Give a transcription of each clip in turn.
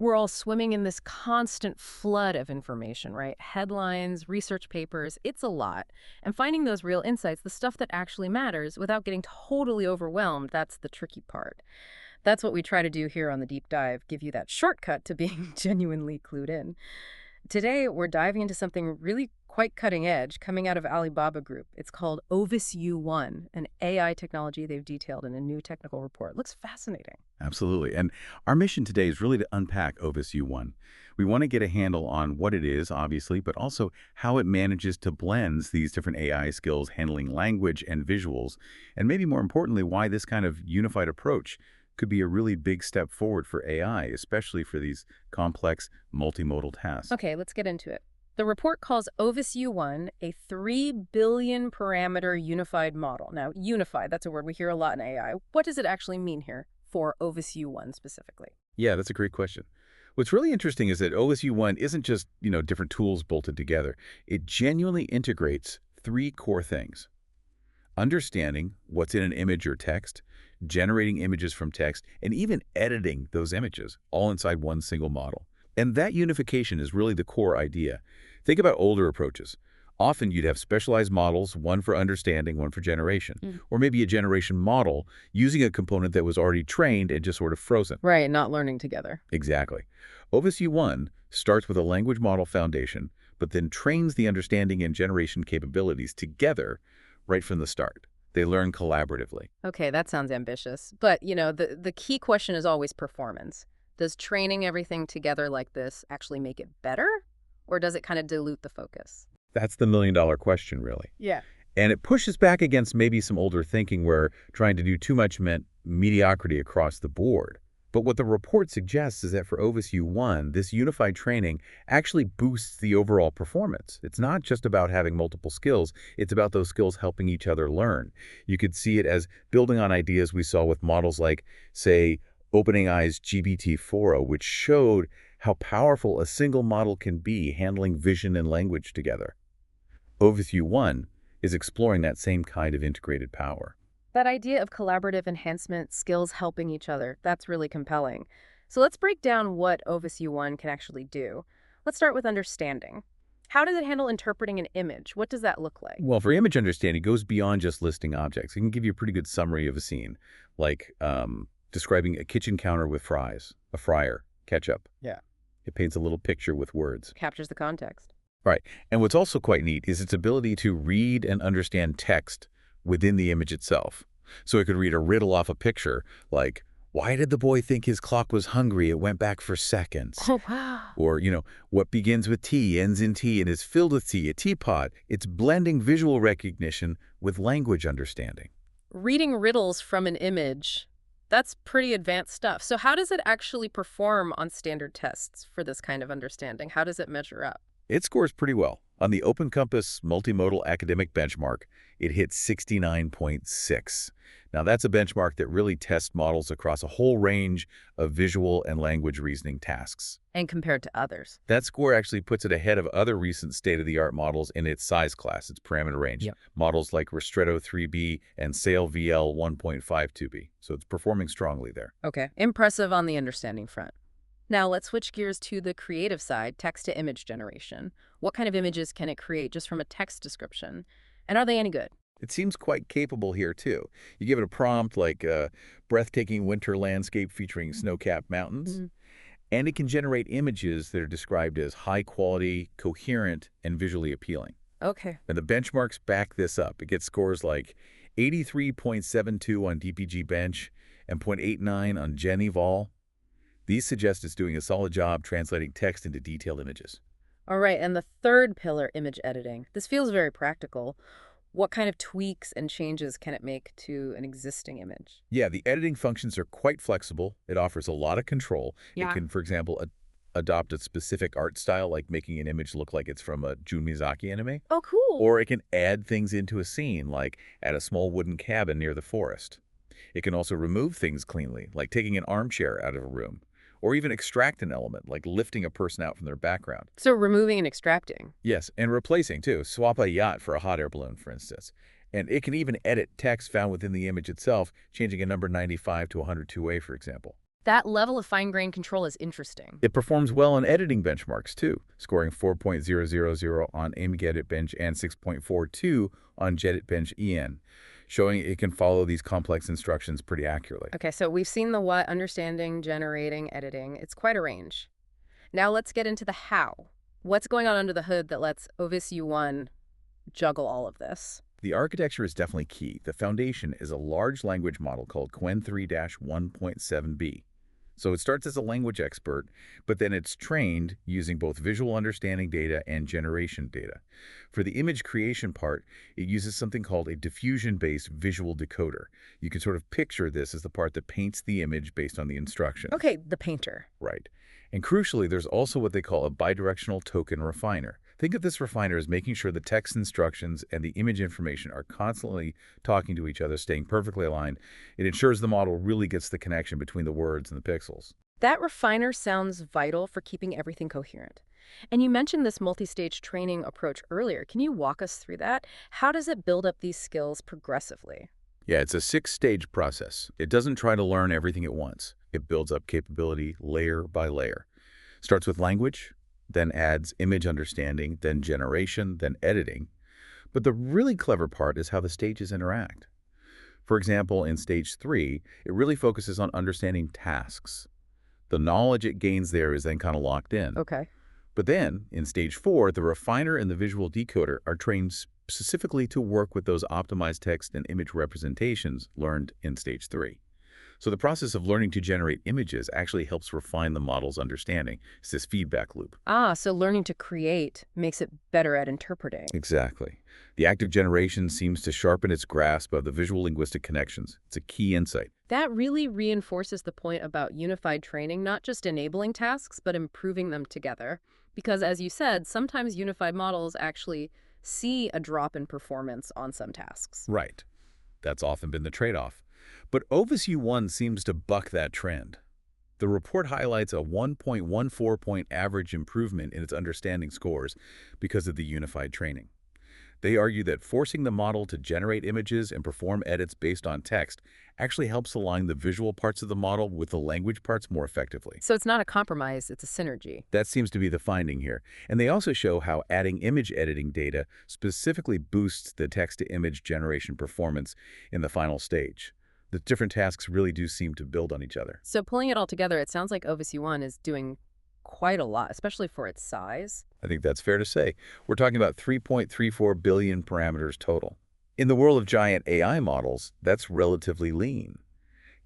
We're all swimming in this constant flood of information, right? Headlines, research papers, it's a lot. And finding those real insights, the stuff that actually matters, without getting totally overwhelmed, that's the tricky part. That's what we try to do here on the Deep Dive, give you that shortcut to being genuinely clued in. Today, we're diving into something really quite cutting edge coming out of Alibaba Group. It's called Ovis-U1, an AI technology they've detailed in a new technical report. Looks fascinating. Absolutely. And our mission today is really to unpack Ovis-U1. We want to get a handle on what it is, obviously, but also how it manages to blend these different AI skills handling language and visuals, and maybe more importantly, why this kind of unified approach could be a really big step forward for AI, especially for these complex multimodal tasks. Okay, let's get into it. The report calls Ovis-U1 a 3 billion parameter unified model. Now, unified, that's a word we hear a lot in AI. What does it actually mean here for Ovis-U1 specifically? Yeah, that's a great question. What's really interesting is that Ovis-U1 isn't just, different tools bolted together. It genuinely integrates three core things: understanding what's in an image or text, generating images from text, and even editing those images, all inside one single model. And that unification is really the core idea. Think about older approaches. Often you'd have specialized models, one for understanding, one for generation, or maybe a generation model using a component that was already trained and just sort of frozen. Right, not learning together. Exactly. Ovis-U1 starts with a language model foundation, but then trains the understanding and generation capabilities together right from the start. They learn collaboratively. Okay, that sounds ambitious. But, the key question is always performance. Does training everything together like this actually make it better? Or does it kind of dilute the focus? That's the million-dollar question, really. Yeah. And it pushes back against maybe some older thinking where trying to do too much meant mediocrity across the board. But what the report suggests is that for Ovis-U1, this unified training actually boosts the overall performance. It's not just about having multiple skills, it's about those skills helping each other learn. You could see it as building on ideas we saw with models like, say, OpenAI's GPT-4o, which showed how powerful a single model can be handling vision and language together. Ovis-U1 is exploring that same kind of integrated power. That idea of collaborative enhancement, skills helping each other, that's really compelling. So let's break down what Ovis-U1 can actually do. Let's start with understanding. How does it handle interpreting an image? What does that look like? Well, for image understanding, it goes beyond just listing objects. It can give you a pretty good summary of a scene, like describing a kitchen counter with fries, a fryer, ketchup. Yeah. It paints a little picture with words. Captures the context. Right. And what's also quite neat is its ability to read and understand text within the image itself. So it could read a riddle off a picture, like, why did the boy think his clock was hungry? It went back for seconds. Oh, wow. Or, what begins with T, ends in T, and is filled with T, a teapot. It's blending visual recognition with language understanding. Reading riddles from an image, that's pretty advanced stuff. So how does it actually perform on standard tests for this kind of understanding? How does it measure up? It scores pretty well. On the OpenCompass multimodal academic benchmark, it hit 69.6. Now, that's a benchmark that really tests models across a whole range of visual and language reasoning tasks. And compared to others. That score actually puts it ahead of other recent state-of-the-art models in its size class, its parameter range. Yep. Models like Ristretto-3B and SAIL-VL-1.5-2B. So it's performing strongly there. Okay. Impressive on the understanding front. Now, let's switch gears to the creative side, text-to-image generation. What kind of images can it create just from a text description? And are they any good? It seems quite capable here, too. You give it a prompt like a breathtaking winter landscape featuring snow-capped mountains, and it can generate images that are described as high-quality, coherent, and visually appealing. Okay. And the benchmarks back this up. It gets scores like 83.72 on DPG-Bench and 0.89 on GenEval. These suggest it's doing a solid job translating text into detailed images. All right, and the third pillar, image editing. This feels very practical. What kind of tweaks and changes can it make to an existing image? Yeah, the editing functions are quite flexible. It offers a lot of control. Yeah. It can, for example, adopt a specific art style, like making an image look like it's from a Jun Miyazaki anime. Oh, cool. Or it can add things into a scene, like add a small wooden cabin near the forest. It can also remove things cleanly, like taking an armchair out of a room. Or even extract an element, like lifting a person out from their background. So removing and extracting. Yes, and replacing, too. Swap a yacht for a hot air balloon, for instance. And it can even edit text found within the image itself, changing a number 95 to 102A, for example. That level of fine-grained control is interesting. It performs well on editing benchmarks, too, scoring 4.000 on ImgEdit-Bench and 6.42 on GEdit-Bench-EN, showing it can follow these complex instructions pretty accurately. Okay, so we've seen the what, understanding, generating, editing. It's quite a range. Now let's get into the how. What's going on under the hood that lets Ovis-U1 juggle all of this? The architecture is definitely key. The foundation is a large language model called Qwen3-1.7B. So it starts as a language expert, but then it's trained using both visual understanding data and generation data. For the image creation part, it uses something called a diffusion-based visual decoder. You can sort of picture this as the part that paints the image based on the instructions. Okay, the painter. Right. And crucially, there's also what they call a bidirectional token refiner. Think of this refiner as making sure the text instructions and the image information are constantly talking to each other, staying perfectly aligned. It ensures the model really gets the connection between the words and the pixels. That refiner sounds vital for keeping everything coherent. And you mentioned this multi-stage training approach earlier. Can you walk us through that? How does it build up these skills progressively? Yeah, it's a 6-stage process. It doesn't try to learn everything at once. It builds up capability layer by layer. Starts with language, then adds image understanding, then generation, then editing. But the really clever part is how the stages interact. For example, in stage 3, it really focuses on understanding tasks. The knowledge it gains there is then kind of locked in. Okay. But then, in stage 4, the refiner and the visual decoder are trained specifically to work with those optimized text and image representations learned in stage 3. So the process of learning to generate images actually helps refine the model's understanding. It's this feedback loop. Ah, so learning to create makes it better at interpreting. Exactly. The active generation seems to sharpen its grasp of the visual linguistic connections. It's a key insight. That really reinforces the point about unified training, not just enabling tasks, but improving them together. Because as you said, sometimes unified models actually see a drop in performance on some tasks. Right. That's often been the trade-off. But Ovis-U1 seems to buck that trend. The report highlights a 1.14-point average improvement in its understanding scores because of the unified training. They argue that forcing the model to generate images and perform edits based on text actually helps align the visual parts of the model with the language parts more effectively. So it's not a compromise, it's a synergy. That seems to be the finding here. And they also show how adding image editing data specifically boosts the text-to-image generation performance in the final stage. The different tasks really do seem to build on each other. So pulling it all together, it sounds like Ovis-U1 is doing quite a lot, especially for its size. I think that's fair to say. We're talking about 3.34 billion parameters total. In the world of giant AI models, that's relatively lean.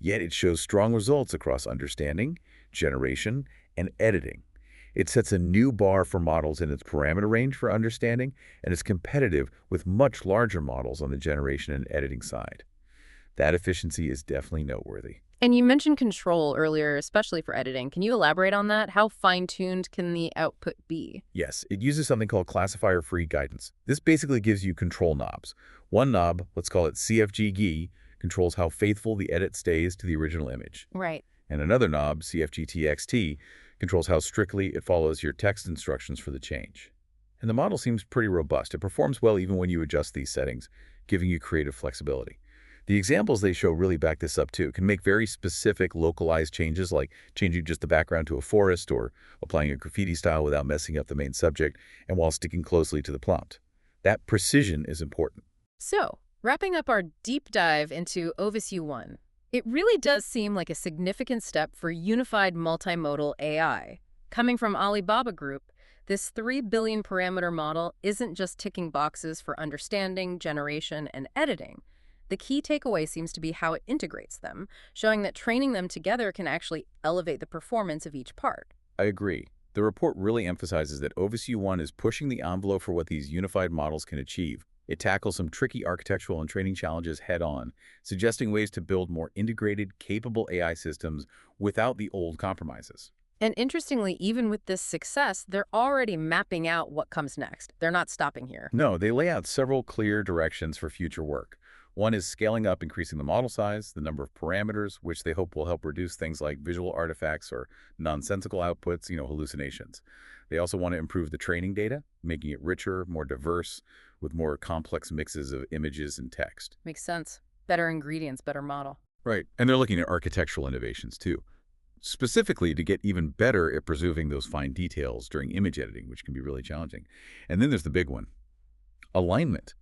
Yet it shows strong results across understanding, generation, and editing. It sets a new bar for models in its parameter range for understanding, and is competitive with much larger models on the generation and editing side. That efficiency is definitely noteworthy. And you mentioned control earlier, especially for editing. Can you elaborate on that? How fine-tuned can the output be? Yes, it uses something called classifier-free guidance. This basically gives you control knobs. One knob, let's call it CFG-GI, controls how faithful the edit stays to the original image. Right. And another knob, CFG-TXT, controls how strictly it follows your text instructions for the change. And the model seems pretty robust. It performs well even when you adjust these settings, giving you creative flexibility. The examples they show really back this up too. It can make very specific localized changes like changing just the background to a forest or applying a graffiti style without messing up the main subject and while sticking closely to the prompt. That precision is important. So, wrapping up our deep dive into Ovis-U1, it really does seem like a significant step for unified multimodal AI. Coming from Alibaba Group, this 3 billion parameter model isn't just ticking boxes for understanding, generation, and editing. The key takeaway seems to be how it integrates them, showing that training them together can actually elevate the performance of each part. I agree. The report really emphasizes that Ovis-U1 is pushing the envelope for what these unified models can achieve. It tackles some tricky architectural and training challenges head-on, suggesting ways to build more integrated, capable AI systems without the old compromises. And interestingly, even with this success, they're already mapping out what comes next. They're not stopping here. No, they lay out several clear directions for future work. One is scaling up, increasing the model size, the number of parameters, which they hope will help reduce things like visual artifacts or nonsensical outputs, hallucinations. They also want to improve the training data, making it richer, more diverse, with more complex mixes of images and text. Makes sense. Better ingredients, better model. Right. And they're looking at architectural innovations, too. specifically to get even better at preserving those fine details during image editing, which can be really challenging. And then there's the big one, alignment.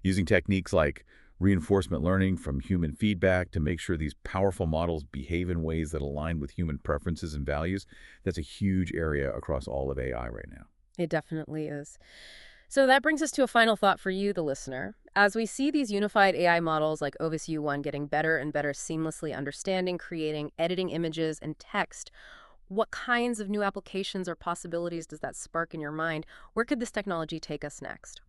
Using techniques like reinforcement learning from human feedback to make sure these powerful models behave in ways that align with human preferences and values, that's a huge area across all of AI right now. It definitely is. So that brings us to a final thought for you, the listener. As we see these unified AI models like Ovis-U1 getting better and better seamlessly understanding, creating, editing images and text, what kinds of new applications or possibilities does that spark in your mind? Where could this technology take us next?